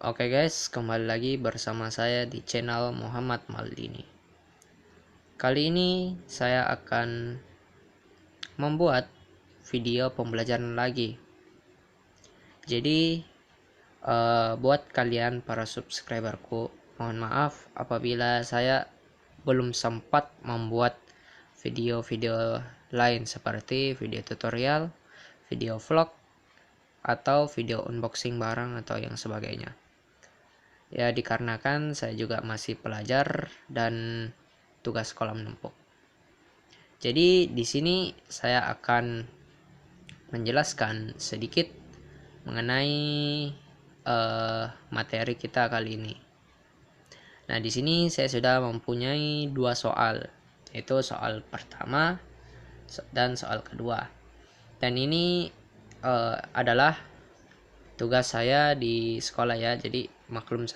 Oke guys, kembali lagi bersama saya di channel Muhammad Maldini. Kali ini saya akan membuat video pembelajaran lagi. Jadi buat kalian para subscriberku, mohon maaf apabila saya belum sempat membuat video-video lain seperti video tutorial, video vlog, atau video unboxing barang atau yang sebagainya. Ya, dikarenakan saya juga masih pelajar dan tugas sekolah menumpuk. Jadi di sini saya akan menjelaskan sedikit mengenai materi kita kali ini. Nah, di sini saya sudah mempunyai dua soal, yaitu soal pertama dan soal kedua. Dan ini adalah tugas saya di sekolah ya, jadi maklum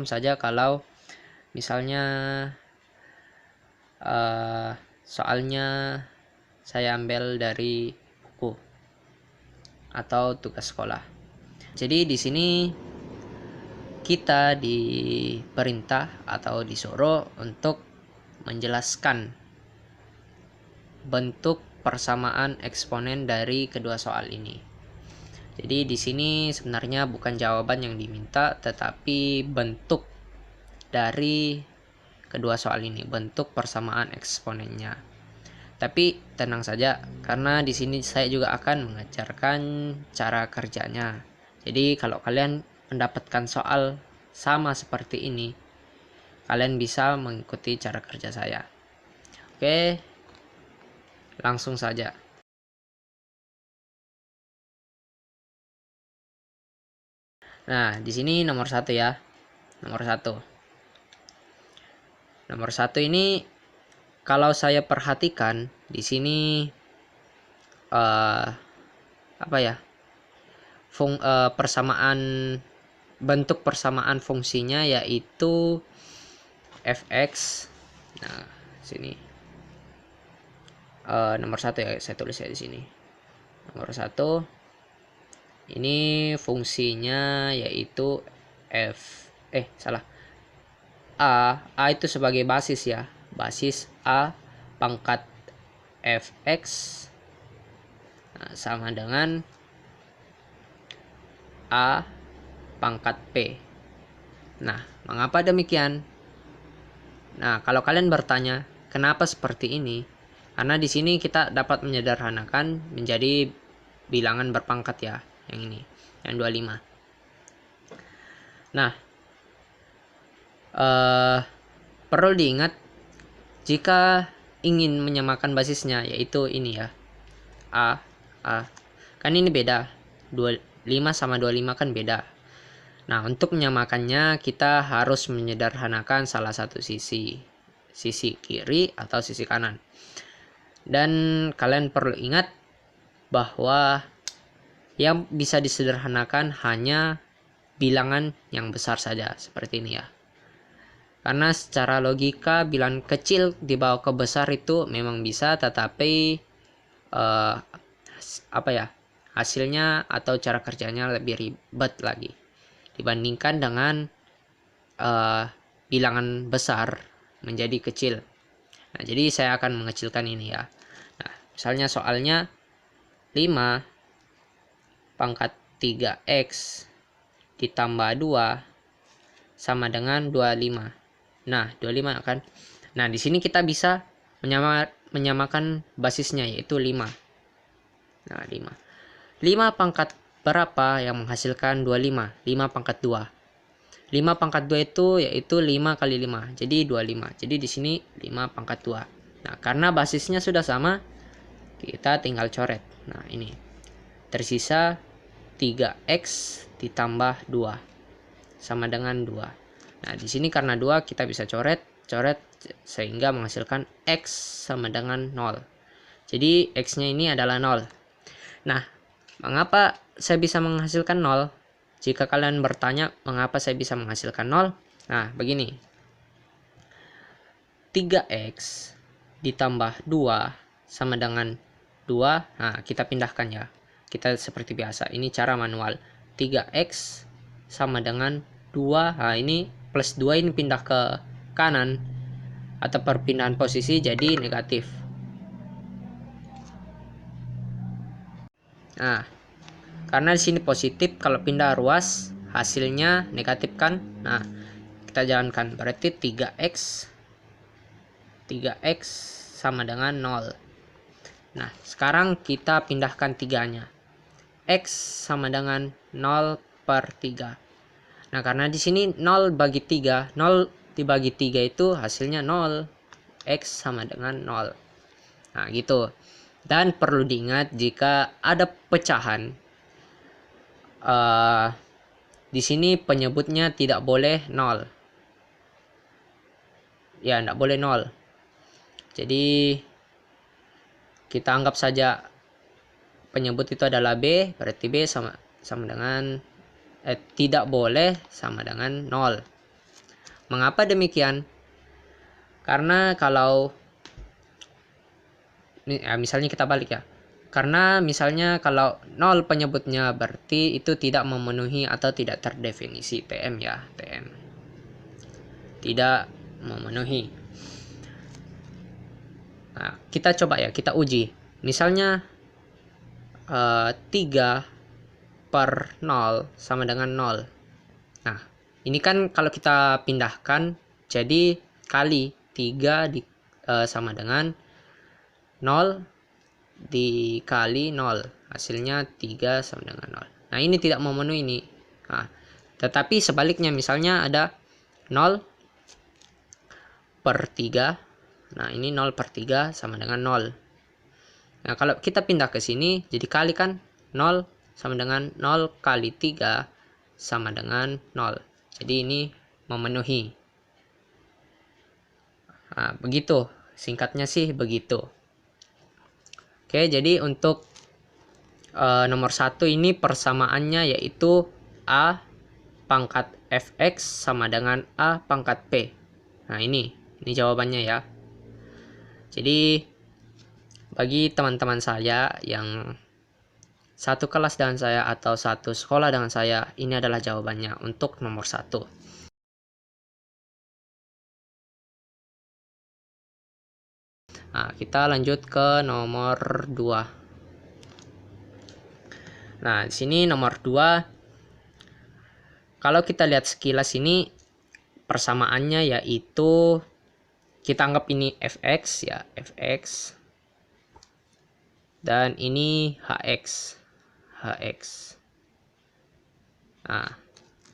saja kalau misalnya soalnya saya ambil dari buku atau tugas sekolah. Jadi di sini kita diperintah atau disuruh untuk menjelaskan bentuk persamaan eksponen dari kedua soal ini. Jadi di sini sebenarnya bukan jawaban yang diminta, tetapi bentuk dari kedua soal ini, bentuk persamaan eksponennya. Tapi tenang saja, karena di sini saya juga akan mengajarkan cara kerjanya. Jadi kalau kalian mendapatkan soal sama seperti ini, kalian bisa mengikuti cara kerja saya. Oke, langsung saja. Nah, di sini nomor satu ya. Nomor satu ini kalau saya perhatikan di sini persamaan bentuk persamaan fungsinya yaitu fx. Nah, sini nomor satu ya, saya tulis ya di sini. Nomor satu ini fungsinya yaitu a itu sebagai basis ya, basis a pangkat fx sama dengan a pangkat p. Nah, mengapa demikian? Nah, kalau kalian bertanya kenapa seperti ini, karena di sini kita dapat menyederhanakan menjadi bilangan berpangkat ya, yang ini, yang 25. Nah, perlu diingat jika ingin menyamakan basisnya, yaitu ini ya, a kan ini beda, 25 sama 25 kan beda. Nah, untuk menyamakannya kita harus menyederhanakan salah satu sisi kiri atau sisi kanan. Dan kalian perlu ingat bahwa yang bisa disederhanakan hanya bilangan yang besar saja, seperti ini ya. Karena secara logika bilangan kecil dibawa ke besar itu memang bisa, tetapi hasilnya atau cara kerjanya lebih ribet lagi dibandingkan dengan bilangan besar menjadi kecil. Nah, jadi saya akan mengecilkan ini ya. Nah, misalnya soalnya 5 pangkat 3x ditambah 2 sama dengan 25. Nah, 25 kan. Nah, di sini kita bisa menyamakan basisnya yaitu 5. Nah, 5 pangkat berapa yang menghasilkan 25? 5 pangkat 2. 5 pangkat 2 itu yaitu 5 kali 5. Jadi 25. Jadi di sini 5 pangkat 2. Nah, karena basisnya sudah sama, kita tinggal coret. Nah, ini. Tersisa 3x ditambah 2 sama dengan 2. Nah, di sini karena 2 kita bisa coret sehingga menghasilkan x sama dengan 0. Jadi x-nya ini adalah 0. Nah, mengapa saya bisa menghasilkan 0? Jika kalian bertanya mengapa saya bisa menghasilkan 0, nah begini. 3x ditambah 2 sama dengan 2. Nah, kita pindahkan ya. Kita seperti biasa, ini cara manual. 3x sama dengan 2. Nah, ini plus 2 ini pindah ke kanan atau perpindahan posisi jadi negatif. Nah, karena di sini positif, kalau pindah ruas hasilnya negatif kan. Nah, kita jalankan, berarti 3x sama dengan 0. Nah, sekarang kita pindahkan 3-nya. X sama dengan 0 per 3. Nah, karena di sini 0 bagi 3, 0 dibagi 3 itu hasilnya 0. X sama dengan 0. Nah, gitu. Dan perlu diingat jika ada pecahan, di sini penyebutnya tidak boleh 0. Ya, tidak boleh 0. Jadi, kita anggap saja penyebut itu adalah B, berarti B sama dengan tidak boleh sama dengan 0. Mengapa demikian? Karena kalau misalnya kita balik ya. Karena misalnya kalau 0 penyebutnya berarti itu tidak memenuhi atau tidak terdefinisi TM ya, TM. Tidak memenuhi. Nah, kita coba ya, kita uji. Misalnya 3 per 0 sama dengan 0. Nah, ini kan kalau kita pindahkan jadi kali 3 sama dengan 0 dikali 0. Hasilnya 3 sama dengan 0. Nah, ini tidak memenuhi ini. Nah, tetapi sebaliknya misalnya ada 0 per 3. Nah, ini 0 per 3 sama dengan 0. Nah, kalau kita pindah ke sini, jadi kali kan 0 sama dengan 0 kali 3 sama dengan 0. Jadi ini memenuhi. Nah, begitu. Singkatnya sih begitu. Oke, jadi untuk nomor 1 ini persamaannya yaitu A pangkat fx sama dengan A pangkat p. Nah, ini jawabannya ya. Jadi bagi teman-teman saya yang satu kelas dengan saya atau satu sekolah dengan saya, ini adalah jawabannya untuk nomor 1. Nah, kita lanjut ke nomor 2. Nah, di sini nomor 2, kalau kita lihat sekilas ini persamaannya yaitu kita anggap ini fx ya, fx. Dan ini hx. Nah,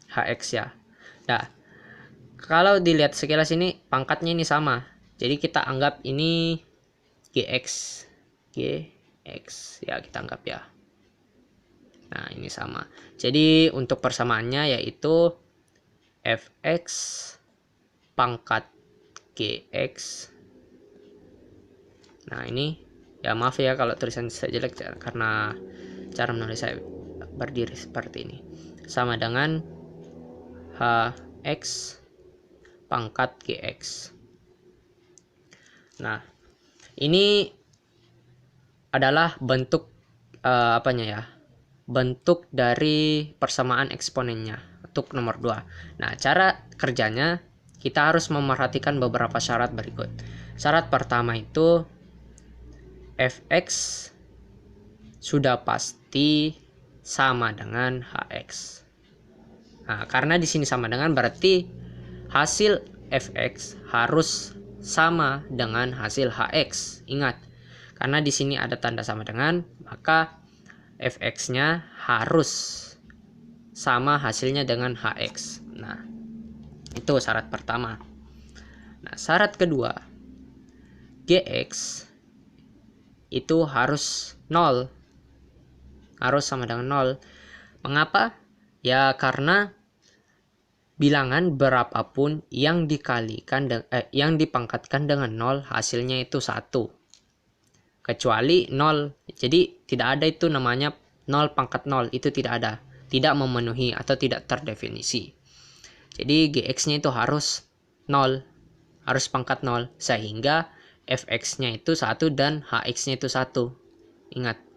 hx ya. Nah, kalau dilihat sekilas ini pangkatnya ini sama. Jadi kita anggap ini gx ya, kita anggap ya. Nah, ini sama. Jadi untuk persamaannya yaitu fx pangkat gx. Nah, ini ya, maaf ya kalau tulisan saya jelek karena cara menulis saya berdiri seperti ini. Sama dengan hx pangkat gx. Nah, ini adalah bentuk apanya ya? Bentuk dari persamaan eksponennya untuk nomor 2. Nah, cara kerjanya kita harus memerhatikan beberapa syarat berikut. Syarat pertama itu fx sudah pasti sama dengan hx. Nah, karena di sini sama dengan berarti hasil fx harus sama dengan hasil hx. Ingat, karena di sini ada tanda sama dengan, maka fx-nya harus sama hasilnya dengan hx. Nah, itu syarat pertama. Nah, syarat kedua, gx itu harus 0. Harus sama dengan 0. Mengapa? Ya, karena bilangan berapapun yang dikalikan yang dipangkatkan dengan 0 hasilnya itu 1. Kecuali 0. Jadi tidak ada itu namanya 0 pangkat 0, itu tidak ada. Tidak memenuhi atau tidak terdefinisi. Jadi gx-nya itu harus 0. Harus pangkat 0 sehingga fx-nya itu 1 dan hx-nya itu 1. Ingat.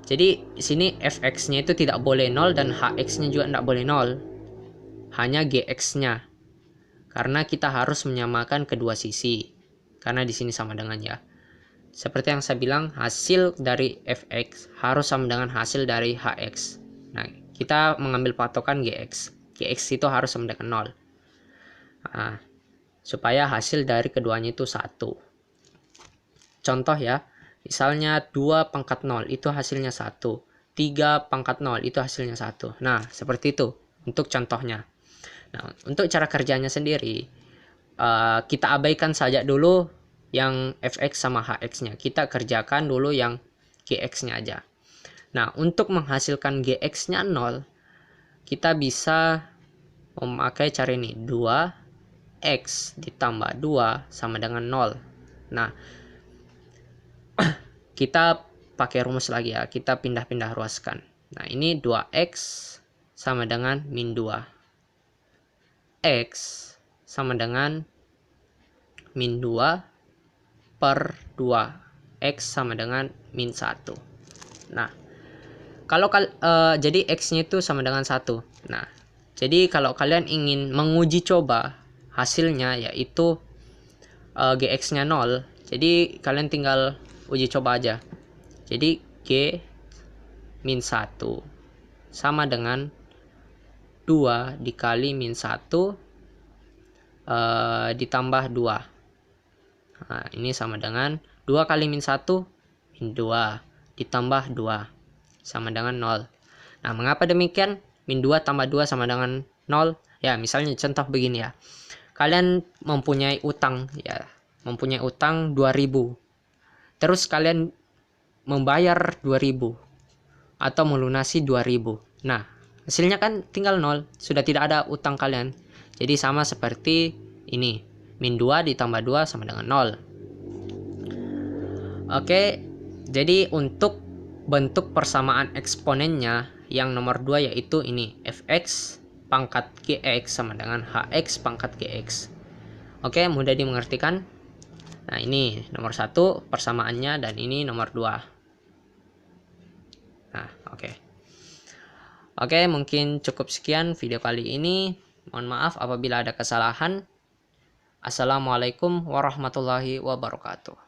Jadi di sini fx-nya itu tidak boleh 0 dan hx-nya juga tidak boleh 0. Hanya gx-nya. Karena kita harus menyamakan kedua sisi. Karena di sini sama dengan ya. Seperti yang saya bilang, hasil dari fx harus sama dengan hasil dari hx. Nah, kita mengambil patokan gx. Gx itu harus sama dengan 0. Nah, supaya hasil dari keduanya itu 1. Contoh ya, misalnya 2 pangkat 0 itu hasilnya 1. 3 pangkat 0 itu hasilnya 1. Nah, seperti itu untuk contohnya. Nah, untuk cara kerjanya sendiri, kita abaikan saja dulu yang fx sama hx-nya. Kita kerjakan dulu yang gx-nya aja. Nah, untuk menghasilkan gx-nya 0, kita bisa memakai cara ini. 2x ditambah 2 sama dengan 0. Nah, kita pakai rumus lagi ya. Kita pindah-pindah ruaskan. Nah, ini 2x sama dengan min 2. X sama dengan min 2 per 2. X sama dengan min 1. Nah, kalau jadi X-nya itu sama dengan 1. Nah, jadi kalau kalian ingin menguji coba hasilnya yaitu GX-nya 0. Jadi kalian tinggal uji coba aja. Jadi G min 1 sama dengan 2 dikali min 1 ditambah 2. Nah, ini sama dengan 2 kali min 1 min 2 ditambah 2 sama dengan 0. Nah, mengapa demikian? Min 2 tambah 2 sama dengan 0. Ya, misalnya contoh begini ya. Kalian mempunyai utang ya, mempunyai utang 2000. Terus kalian membayar 2000 atau melunasi 2000. Nah, hasilnya kan tinggal 0, sudah tidak ada utang kalian. Jadi sama seperti ini. Min 2 ditambah 2 sama dengan 0. Oke, jadi untuk bentuk persamaan eksponennya yang nomor 2 yaitu ini. Fx pangkat gx sama dengan hx pangkat gx. Oke, mudah dimengertikan. Nah, ini nomor 1 persamaannya dan ini nomor 2. Nah, oke. Oke, mungkin cukup sekian video kali ini. Mohon maaf apabila ada kesalahan. Assalamualaikum warahmatullahi wabarakatuh.